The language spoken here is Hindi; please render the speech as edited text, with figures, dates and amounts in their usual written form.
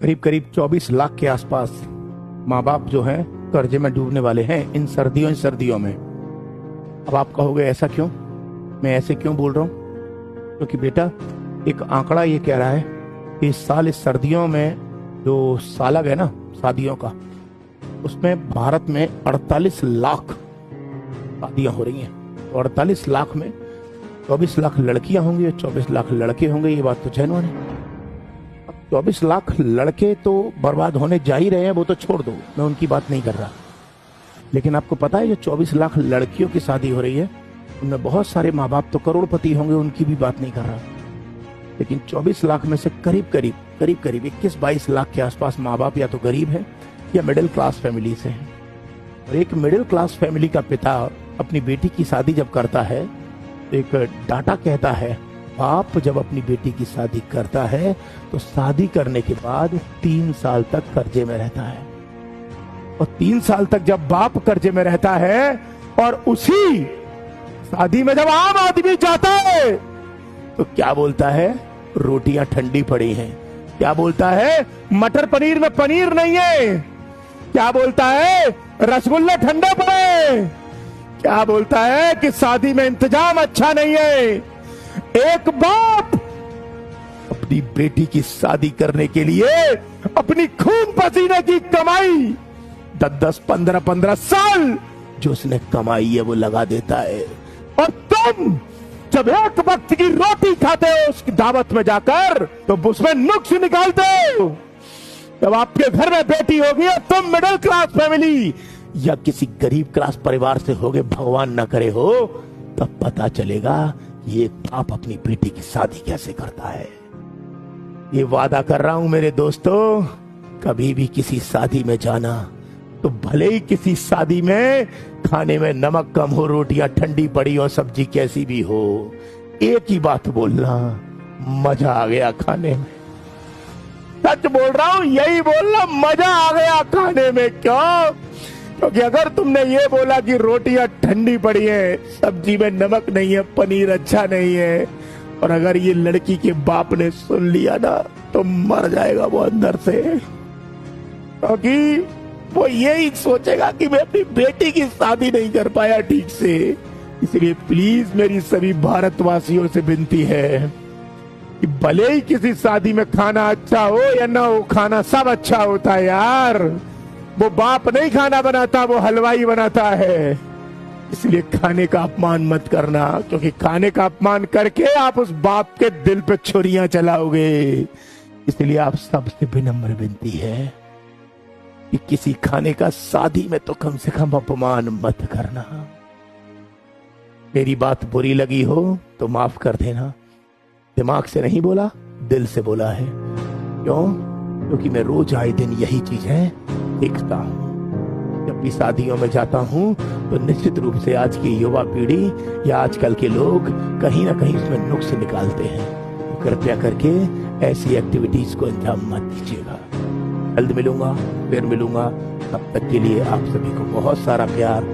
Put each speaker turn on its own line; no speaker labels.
करीब करीब 24 लाख के आसपास माँ बाप जो हैं कर्जे में डूबने वाले हैं इन सर्दियों में। अब आप कहोगे ऐसा क्यों, मैं ऐसे क्यों बोल रहा हूँ? क्योंकि बेटा एक आंकड़ा ये कह रहा है कि इस साल इस सर्दियों में जो सालग है ना शादियों का, उसमें भारत में 48 लाख शादियां हो रही हैं। तो 48 लाख में 24 लाख लड़कियां होंगी और 24 लाख लड़के होंगे, ये बात तो जेन्युइन है। 24 लाख लड़के तो बर्बाद होने जा ही रहे हैं, वो तो छोड़ दो, मैं उनकी बात नहीं कर रहा। लेकिन आपको पता है जो 24 लाख लड़कियों की शादी हो रही है उनमें बहुत सारे माँ बाप तो करोड़पति होंगे, उनकी भी बात नहीं कर रहा। लेकिन 24 लाख में से करीब करीब 21-22 लाख के आसपास माँ बाप या तो गरीब है या मिडिल क्लास फैमिली से हैं। और एक मिडिल क्लास फैमिली का पिता अपनी बेटी की शादी जब करता है तो एक डाटा कहता है, बाप जब अपनी बेटी की शादी करता है तो शादी करने के बाद 3 साल तक कर्जे में रहता है। और 3 साल तक जब बाप कर्जे में रहता है और उसी शादी में जब आम आदमी जाता है तो क्या बोलता है, रोटियां ठंडी पड़ी हैं। क्या बोलता है, मटर पनीर में पनीर नहीं है। क्या बोलता है, रसगुल्ले ठंडे पड़े। क्या बोलता है कि शादी में इंतजाम अच्छा नहीं है। एक बाप अपनी बेटी की शादी करने के लिए अपनी खून पसीने की कमाई 10-10, 15-15 साल जो उसने कमाई है वो लगा देता है। और तुम जब एक वक्त की रोटी खाते हो उसकी दावत में जाकर तो उसमें नुक्स निकालते हो। जब आपके घर में बेटी होगी और तुम मिडिल क्लास फैमिली या किसी गरीब क्लास परिवार से होगे, भगवान न करे हो, तब पता चलेगा ये बाप अपनी बेटी की शादी कैसे करता है। ये वादा कर रहा हूं मेरे दोस्तों, कभी भी किसी शादी में जाना तो भले ही किसी शादी में खाने में नमक कम हो, रोटियां ठंडी पड़ी हो, सब्जी कैसी भी हो, एक ही बात बोलना, मजा आ गया खाने में। सच बोल रहा हूं, यही बोलना, मजा आ गया खाने में। क्यों? क्योंकि अगर तुमने ये बोला कि रोटियां ठंडी पड़ी है, सब्जी में नमक नहीं है, पनीर अच्छा नहीं है, और अगर ये लड़की के बाप ने सुन लिया ना तो मर जाएगा वो अंदर से। क्योंकि वो यही सोचेगा कि मैं अपनी बेटी की शादी नहीं कर पाया ठीक से। इसलिए प्लीज मेरी सभी भारतवासियों से विनती है कि भले ही किसी शादी में खाना अच्छा हो या ना हो, खाना सब अच्छा होता है यार। वो बाप नहीं खाना बनाता, वो हलवाई बनाता है। इसलिए खाने का अपमान मत करना, क्योंकि खाने का अपमान करके आप उस बाप के दिल पे छुरियां चलाओगे। इसलिए आप सबसे विनम्र विनती है कि किसी खाने का शादी में तो कम से कम अपमान मत करना। मेरी बात बुरी लगी हो तो माफ कर देना। दिमाग से नहीं बोला, दिल से बोला है। क्यों? क्योंकि मैं रोज आए दिन यही चीज है देखता हूं। जब भी शादियों में जाता हूं तो निश्चित रूप से आज की युवा पीढ़ी या आजकल के लोग कहीं ना कहीं इसमें नुक्स निकालते हैं। तो कृपया करके ऐसी एक्टिविटीज को अंजाम मत दीजिएगा। जल्द मिलूंगा, फिर मिलूंगा। तब तक के लिए आप सभी को बहुत सारा प्यार।